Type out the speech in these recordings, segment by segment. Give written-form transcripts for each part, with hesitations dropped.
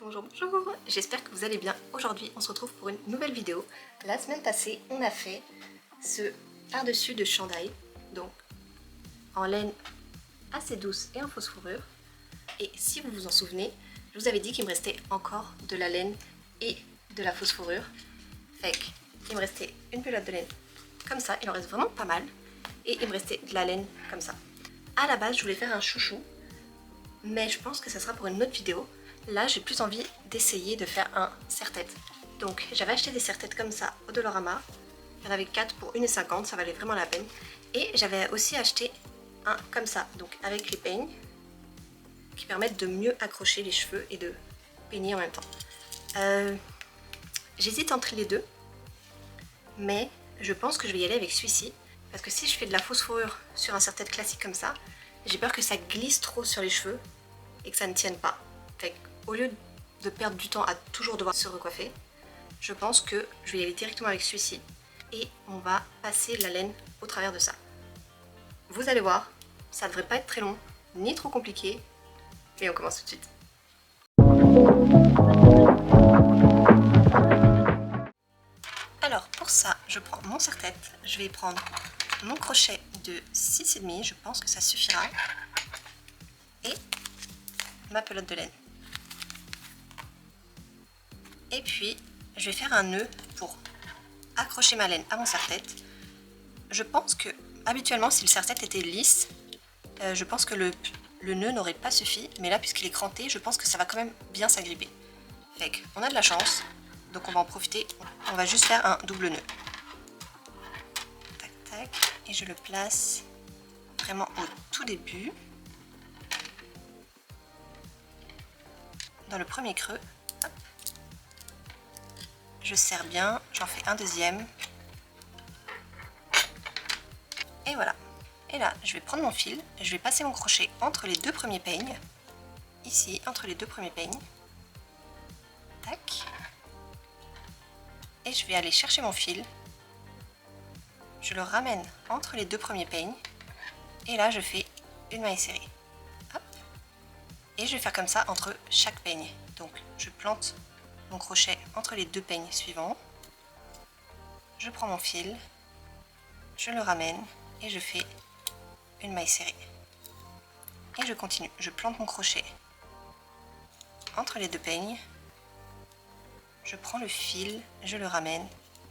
Bonjour, bonjour, j'espère que vous allez bien. Aujourd'hui, on se retrouve pour une nouvelle vidéo. La semaine passée, on a fait ce par-dessus de chandail, donc en laine assez douce et en fausse fourrure. Et si vous vous en souvenez, je vous avais dit qu'il me restait encore de la laine et de la fausse fourrure. Fait qu'il me restait une pelote de laine comme ça, il en reste vraiment pas mal. Et il me restait de la laine comme ça. À la base, je voulais faire un chouchou, mais je pense que ça sera pour une autre vidéo. Là, j'ai plus envie d'essayer de faire un serre-tête. Donc, j'avais acheté des serre-têtes comme ça au Dollarama. Il y en avait 4 pour 1,50 €, ça valait vraiment la peine. Et j'avais aussi acheté un comme ça, donc avec les peignes, qui permettent de mieux accrocher les cheveux et de peigner en même temps. J'hésite entre les deux, mais je pense que je vais y aller avec celui-ci. Parce que si je fais de la fausse fourrure sur un serre-tête classique comme ça, j'ai peur que ça glisse trop sur les cheveux et que ça ne tienne pas. Fait qu'au lieu de perdre du temps à toujours devoir se recoiffer, je pense que je vais y aller directement avec celui-ci et on va passer la laine au travers de ça. Vous allez voir, ça ne devrait pas être très long, ni trop compliqué, et on commence tout de suite. Alors pour ça, je prends mon serre-tête, je vais prendre mon crochet de 6,5, je pense que ça suffira, et ma pelote de laine. Et puis, je vais faire un nœud pour accrocher ma laine à mon serre-tête. Je pense que, habituellement, si le serre-tête était lisse, je pense que le nœud n'aurait pas suffi. Mais là, puisqu'il est cranté, je pense que ça va quand même bien s'agripper. Fait qu'on a de la chance, donc on va en profiter. On va juste faire un double nœud. Tac, tac. Et je le place vraiment au tout début. Dans le premier creux. Hop. Je serre bien, j'en fais un deuxième. Et voilà. Et là, je vais prendre mon fil, je vais passer mon crochet entre les deux premiers peignes. Ici, entre les deux premiers peignes. Tac. Et je vais aller chercher mon fil. Je le ramène entre les deux premiers peignes. Et là, je fais une maille serrée. Hop. Et je vais faire comme ça entre chaque peigne. Donc, je plante mon crochet entre les deux peignes suivants. Je prends mon fil, je le ramène et je fais une maille serrée. Et je continue. Je plante mon crochet entre les deux peignes. Je prends le fil, je le ramène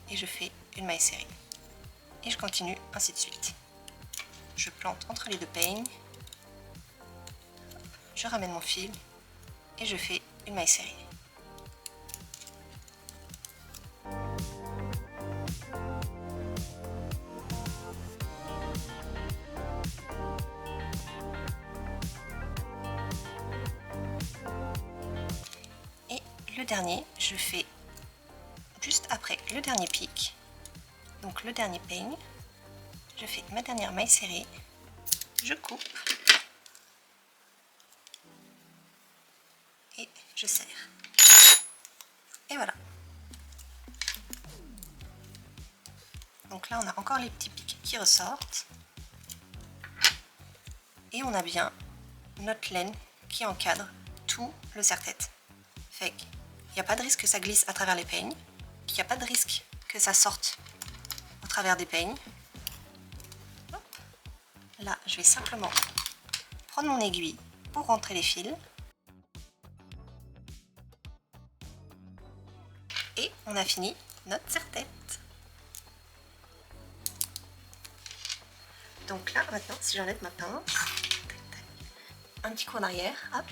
et je fais une maille serrée. Et je continue ainsi de suite. Je plante entre les deux peignes. Je ramène mon fil et je fais une maille serrée. Le dernier, je fais juste après le dernier pic, donc le dernier peigne, je fais ma dernière maille serrée, je coupe et je serre. Et voilà. Donc là on a encore les petits pics qui ressortent et on a bien notre laine qui encadre tout le serre-tête. Fait qu'il n'y a pas de risque que ça glisse à travers les peignes, qu'il n'y a pas de risque que ça sorte au travers des peignes. Hop. Là, je vais simplement prendre mon aiguille pour rentrer les fils. Et on a fini notre serre-tête. Donc là, maintenant, si j'enlève ma pince, un petit coup en arrière, hop.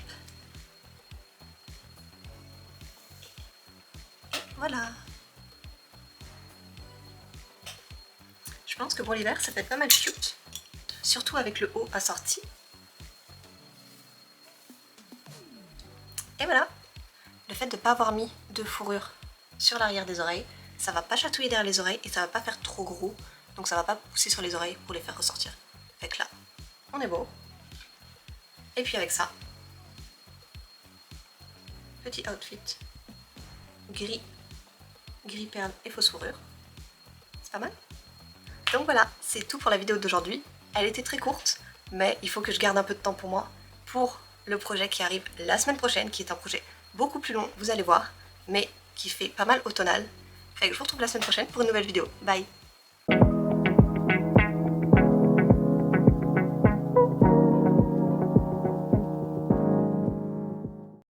Voilà. Je pense que pour l'hiver, ça peut être pas mal cute. Surtout avec le haut assorti. Et voilà. Le fait de ne pas avoir mis de fourrure sur l'arrière des oreilles, ça va pas chatouiller derrière les oreilles et ça va pas faire trop gros. Donc ça va pas pousser sur les oreilles pour les faire ressortir. Fait que là, on est beau. Et puis avec ça, petit outfit gris perle et fausse fourrure. C'est pas mal. Donc voilà, c'est tout pour la vidéo d'aujourd'hui. Elle était très courte, mais il faut que je garde un peu de temps pour moi pour le projet qui arrive la semaine prochaine, qui est un projet beaucoup plus long, vous allez voir, mais qui fait pas mal automnal. Fait que je vous retrouve la semaine prochaine pour une nouvelle vidéo. Bye!